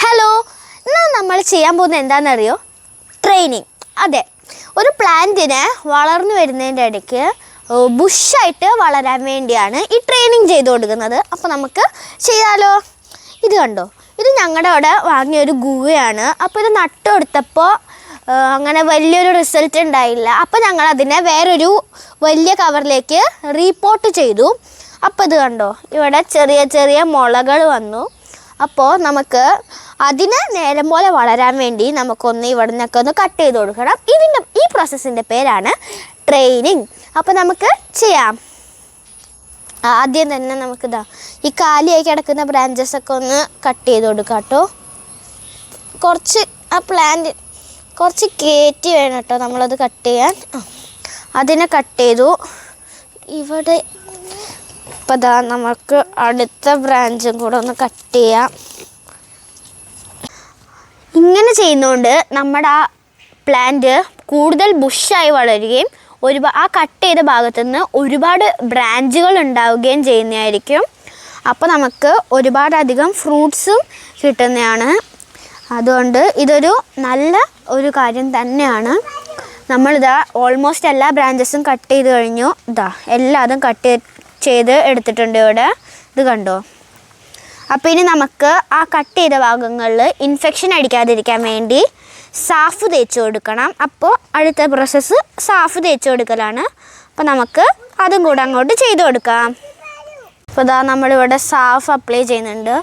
Hello, ഇന്ന് നമ്മൾ ചെയ്യാൻ പോകുന്നത് എന്താണെന്നറിയോ? ട്രെയിനിങ്. അതെ, ഒരു പ്ലാന്റിനെ വളർന്നു വരുന്നതിൻ്റെ ഇടയ്ക്ക് ബുഷായിട്ട് വളരാൻ വേണ്ടിയാണ് ഈ ട്രെയിനിങ് ചെയ്ത് കൊടുക്കുന്നത്. അപ്പോൾ നമുക്ക് ചെയ്യാലോ. ഇത് കണ്ടോ, ഇത് ഞങ്ങളുടെ അവിടെ വാങ്ങിയൊരു ഗുവയാണ്. അപ്പോൾ ഇത് നട്ടു കൊടുത്തപ്പോൾ അങ്ങനെ വലിയൊരു റിസൾട്ട് ഉണ്ടായില്ല. അപ്പോൾ ഞങ്ങളതിനെ വേറൊരു വലിയ കവറിലേക്ക് റീപോർട്ട് ചെയ്തു. അപ്പോൾ ഇത് കണ്ടോ, ഇവിടെ ചെറിയ ചെറിയ മുളകൾ വന്നു. അപ്പോൾ നമുക്ക് അതിന് നേരം പോലെ വളരാൻ വേണ്ടി നമുക്കൊന്ന് ഇവിടെ നിന്നൊക്കെ ഒന്ന് കട്ട് ചെയ്ത് കൊടുക്കണം. ഈ പ്രോസസ്സിൻ്റെ പേരാണ് ട്രെയിനിങ്. അപ്പോൾ നമുക്ക് ചെയ്യാം. ആദ്യം തന്നെ നമുക്കിതാ ഈ കാലിയായി കിടക്കുന്ന ബ്രാഞ്ചസൊക്കെ ഒന്ന് കട്ട് ചെയ്ത് കൊടുക്കാം കേട്ടോ. കുറച്ച് ആ പ്ലാന്റ് കുറച്ച് കയറ്റി വേണം കേട്ടോ നമ്മളത് കട്ട് ചെയ്യാൻ. അതിനെ കട്ട് ചെയ്തു. ഇവിടെ ഇപ്പോൾ ഇതാ നമുക്ക് അടുത്ത ബ്രാഞ്ചും കൂടെ ഒന്ന് കട്ട് ചെയ്യാം. ഇങ്ങനെ ചെയ്യുന്നതുകൊണ്ട് നമ്മുടെ ആ പ്ലാന്റ് കൂടുതൽ ബുഷായി വളരുകയും ആ കട്ട് ചെയ്ത ഭാഗത്തു നിന്ന് ഒരുപാട് ബ്രാഞ്ചുകൾ ഉണ്ടാവുകയും ചെയ്യുന്നതായിരിക്കും. അപ്പോൾ നമുക്ക് ഒരുപാടധികം ഫ്രൂട്ട്സും കിട്ടുന്നതാണ്. അതുകൊണ്ട് ഇതൊരു നല്ല ഒരു കാര്യം തന്നെയാണ്. നമ്മളിതാ ഓൾമോസ്റ്റ് എല്ലാ ബ്രാഞ്ചസും കട്ട് ചെയ്ത് കഴിഞ്ഞു. എല്ലാതും കട്ട് ചെയ്ത് എടുത്തിട്ടുണ്ട് ഇവിടെ. ഇത് കണ്ടോ. അപ്പോൾ ഇനി നമുക്ക് ആ കട്ട് ചെയ്ത ഭാഗങ്ങളിൽ ഇൻഫെക്ഷൻ അടിക്കാതിരിക്കാൻ വേണ്ടി സാഫ് തേച്ച് കൊടുക്കണം. അപ്പോൾ അടുത്ത പ്രോസസ്സ് സാഫ് തേച്ച് കൊടുക്കലാണ്. അപ്പോൾ നമുക്ക് അതും കൂടെ അങ്ങോട്ട് ചെയ്ത് കൊടുക്കാം. അപ്പോൾ ഇതാ നമ്മളിവിടെ സാഫ് അപ്ലൈ ചെയ്യുന്നുണ്ട്.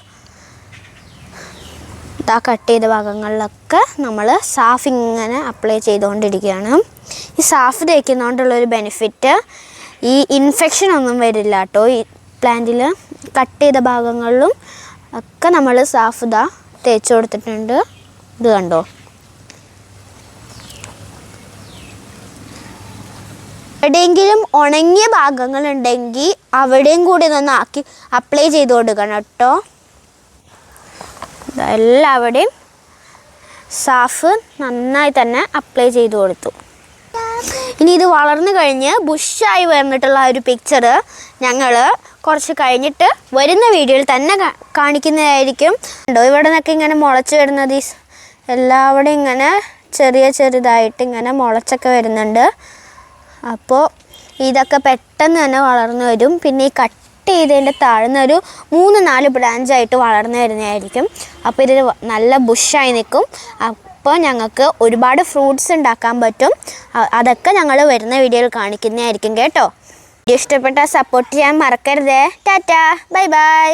കട്ട് ചെയ്ത ഭാഗങ്ങളിലൊക്കെ നമ്മൾ സാഫ് ഇങ്ങനെ അപ്ലൈ ചെയ്തുകൊണ്ടിരിക്കുകയാണ്. ഈ സാഫ് തേക്കുന്നതുകൊണ്ടുള്ളൊരു ബെനിഫിറ്റ് ഈ ഇൻഫെക്ഷൻ ഒന്നും വരില്ല കേട്ടോ. ഈ പ്ലാന്റിൽ കട്ട് ചെയ്ത ഭാഗങ്ങളിലും ഒക്കെ നമ്മൾ സാഫ് തേച്ച് കൊടുത്തിട്ടുണ്ട്. ഇത് കണ്ടോ. എവിടെയെങ്കിലും ഉണങ്ങിയ ഭാഗങ്ങളുണ്ടെങ്കിൽ അവിടെയും കൂടി ഇതൊന്ന് ആക്കി അപ്ലൈ ചെയ്ത് കൊടുക്കണം കേട്ടോ. എല്ലാവിടെയും സാഫ് നന്നായി തന്നെ അപ്ലൈ ചെയ്ത് കൊടുത്തു. ഇനി ഇത് വളർന്നു കഴിഞ്ഞ് ബുഷായി വന്നിട്ടുള്ള ഒരു പിക്ചർ ഞങ്ങൾ കുറച്ച് കഴിഞ്ഞിട്ട് വരുന്ന വീഡിയോയിൽ തന്നെ കാണിക്കുന്നതായിരിക്കും. ഉണ്ടോ, ഇവിടെ നിന്നൊക്കെ ഇങ്ങനെ മുളച്ച് വരുന്നത് എല്ലാവിടെയും ഇങ്ങനെ ചെറുതായിട്ട് ഇങ്ങനെ മുളച്ചൊക്കെ വരുന്നുണ്ട്. അപ്പോൾ ഇതൊക്കെ പെട്ടെന്ന് തന്നെ വളർന്നു വരും. പിന്നെ ഈ കട്ട് ചെയ്തതിൻ്റെ താഴ്ന്ന ഒരു 3-4 ബ്രാഞ്ചായിട്ട് വളർന്നു വരുന്നതായിരിക്കും. അപ്പോൾ ഇത് നല്ല ബുഷായി നിൽക്കും. അപ്പോൾ ഞങ്ങൾക്ക് ഒരുപാട് ഫ്രൂട്ട്സ് ഉണ്ടാക്കാൻ പറ്റും. അതൊക്കെ ഞങ്ങൾ വരുന്ന വീഡിയോയിൽ കാണിക്കുന്നതായിരിക്കും കേട്ടോ. ഇഷ്ടപ്പെട്ടാൽ സപ്പോർട്ട് ചെയ്യാൻ മറക്കരുതേ. Tata, bye bye.